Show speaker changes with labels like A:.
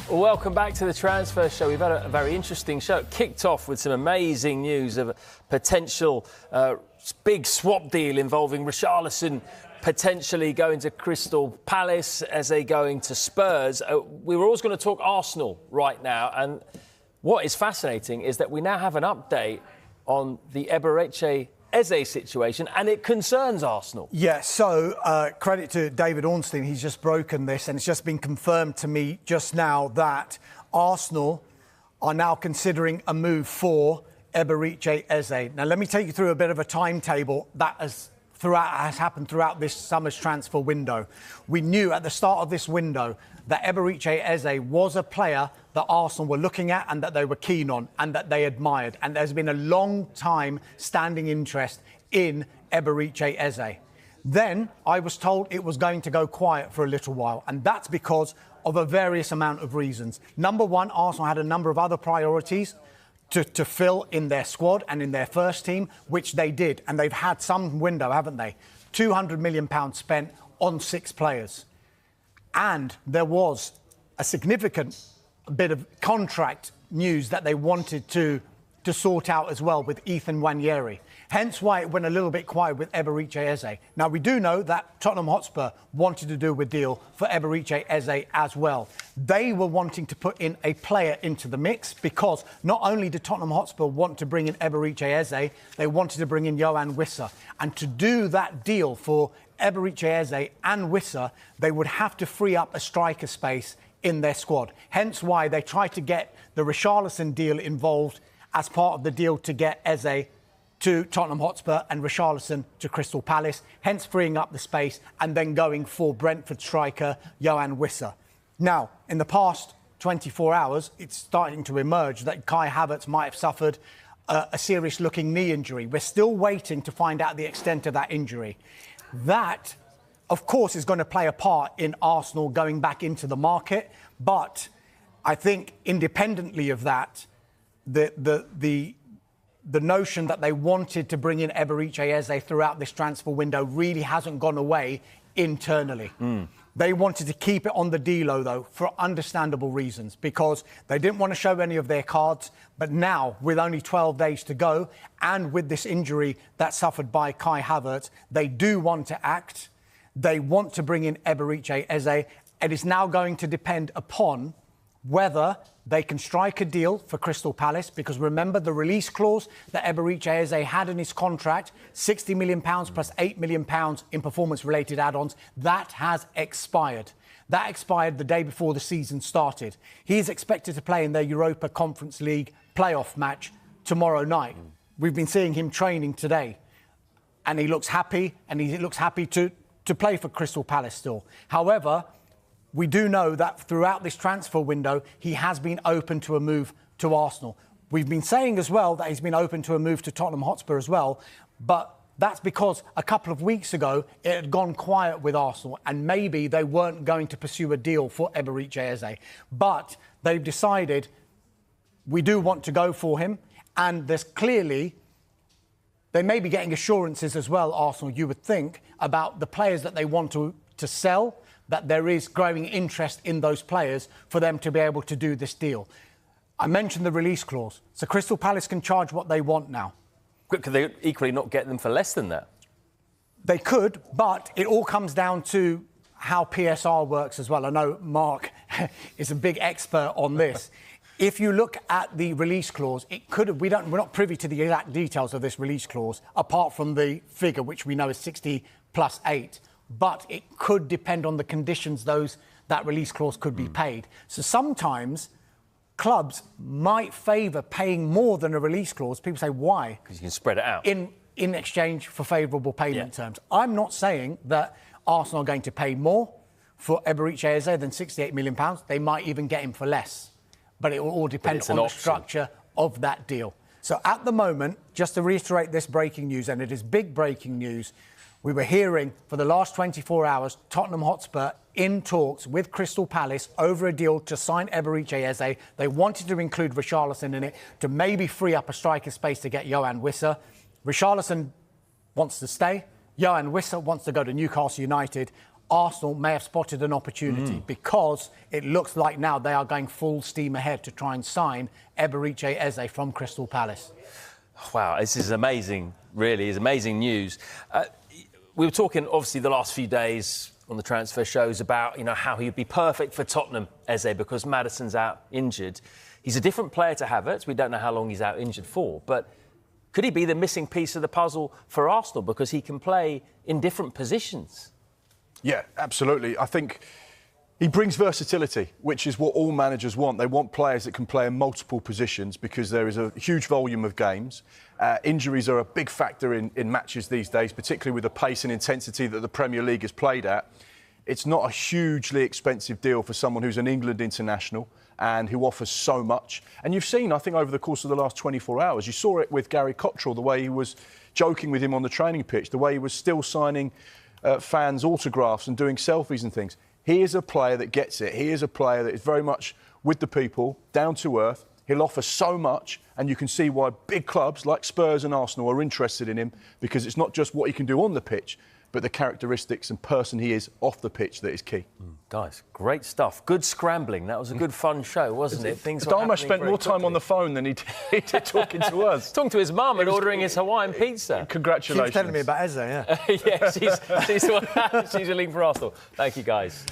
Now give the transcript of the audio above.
A: Well, welcome back to the Transfer Show. We've had a very interesting show. It kicked off with some amazing news of a potential big swap deal involving Richarlison potentially going to Crystal Palace, Eze going to Spurs. We were always going to talk Arsenal right now, and what is fascinating is that we now have an update on the Eberechi Eze situation, and it concerns Arsenal.
B: Yeah, so credit to David Ornstein, he's just broken this, and it's just been confirmed to me just now that Arsenal are now considering a move for Eberechi Eze. Now, let me take you through a bit of a timetable that has happened throughout this summer's transfer window. We knew at the start of this window that Eberechi Eze was a player that Arsenal were looking at and that they were keen on and that they admired. And there's been a long time standing interest in Eberechi Eze. Then I was told it was going to go quiet for a little while, and that's because of a various amount of reasons. Number one, Arsenal had a number of other priorities to fill in their squad and in their first team, which they did. And they've had some window, haven't they? £200 million spent on 6 players. And there was a significant bit of contract news that they wanted to sort out as well with Ethan Nwaneri. Hence why it went a little bit quiet with Eberechi Eze. Now, we do know that Tottenham Hotspur wanted to do a deal for Eberechi Eze as well. They were wanting to put in a player into the mix because not only did Tottenham Hotspur want to bring in Eberechi Eze, they wanted to bring in Yoane Wissa. And to do that deal for Eberechi Eze and Wissa, they would have to free up a striker space in their squad. Hence why they tried to get the Richarlison deal involved as part of the deal to get Eze to Tottenham Hotspur and Richarlison to Crystal Palace, hence freeing up the space and then going for Brentford striker Yoane Wissa. Now, in the past 24 hours, it's starting to emerge that Kai Havertz might have suffered a serious-looking knee injury. We're still waiting to find out the extent of that injury. That, of course, is going to play a part in Arsenal going back into the market, but I think independently of that, the notion that they wanted to bring in Eberechi Eze throughout this transfer window really hasn't gone away internally. They wanted to keep it on the D-Lo, though, for understandable reasons, because they didn't want to show any of their cards. But now, with only 12 days to go, and with this injury that's suffered by Kai Havertz, they do want to act. They want to bring in Eberechi Eze. It is now going to depend upon whether they can strike a deal for Crystal Palace, because remember the release clause that Eberechi Eze had in his contract, £60 million plus £8 million in performance-related add-ons, that has expired. That expired the day before the season started. He is expected to play in their Europa Conference League playoff match tomorrow night. We've been seeing him training today, and he looks happy, and he looks happy to play for Crystal Palace still. However, we do know that throughout this transfer window, he has been open to a move to Arsenal. We've been saying as well that he's been open to a move to Tottenham Hotspur as well, but that's because a couple of weeks ago, it had gone quiet with Arsenal, and maybe they weren't going to pursue a deal for Eberechi Eze. But they've decided we do want to go for him, and there's clearly, they may be getting assurances as well, Arsenal, you would think, about the players that they want to sell, that there is growing interest in those players for them to be able to do this deal. I mentioned the release clause. So Crystal Palace can charge what they want now.
A: Could they equally not get them for less than that?
B: They could, but it all comes down to how PSR works as well. I know Mark is a big expert on this. If you look at the release clause, it could have, we're not privy to the exact details of this release clause, apart from the figure, which we know is 60 plus 8. But it could depend on the conditions that release clause could be paid. So sometimes clubs might favour paying more than a release clause. People say, why?
A: Because you can spread it out.
B: In exchange for favourable payment terms. I'm not saying that Arsenal are going to pay more for Eberechi Eze than £68 million. They might even get him for less. But it will all depend on the structure of that deal. So at the moment, just to reiterate this breaking news, and it is big breaking news, we were hearing for the last 24 hours, Tottenham Hotspur in talks with Crystal Palace over a deal to sign Eberechi Eze. They wanted to include Richarlison in it to maybe free up a striker space to get Yoane Wissa. Richarlison wants to stay. Yoane Wissa wants to go to Newcastle United. Arsenal may have spotted an opportunity because it looks like now they are going full steam ahead to try and sign Eberechi Eze from Crystal Palace.
A: Wow, this is amazing, really. It's amazing news. We were talking, obviously, the last few days on the transfer shows about, how he'd be perfect for Tottenham, Eze, because Maddison's out injured. He's a different player to Havertz. We don't know how long he's out injured for, but could he be the missing piece of the puzzle for Arsenal because he can play in different positions?
C: Yeah, absolutely. I think he brings versatility, which is what all managers want. They want players that can play in multiple positions because there is a huge volume of games. Injuries are a big factor in matches these days, particularly with the pace and intensity that the Premier League is played at. It's not a hugely expensive deal for someone who's an England international and who offers so much. And you've seen, I think, over the course of the last 24 hours, you saw it with Gary Cottrell, the way he was joking with him on the training pitch, the way he was still signing fans' autographs and doing selfies and things. He is a player that gets it. He is a player that is very much with the people, down to earth. He'll offer so much, and you can see why big clubs like Spurs and Arsenal are interested in him, because it's not just what he can do on the pitch, but the characteristics and person he is off the pitch that is key.
A: Guys, great stuff. Good scrambling. That was a good, fun show, wasn't it?
C: Dharma spent more time on the phone than he did talking to us.
A: Talking to his mum and ordering his Hawaiian pizza.
C: Congratulations.
B: She was telling me about Eze, yeah.
A: Yeah, she's a link for Arsenal. Thank you, guys.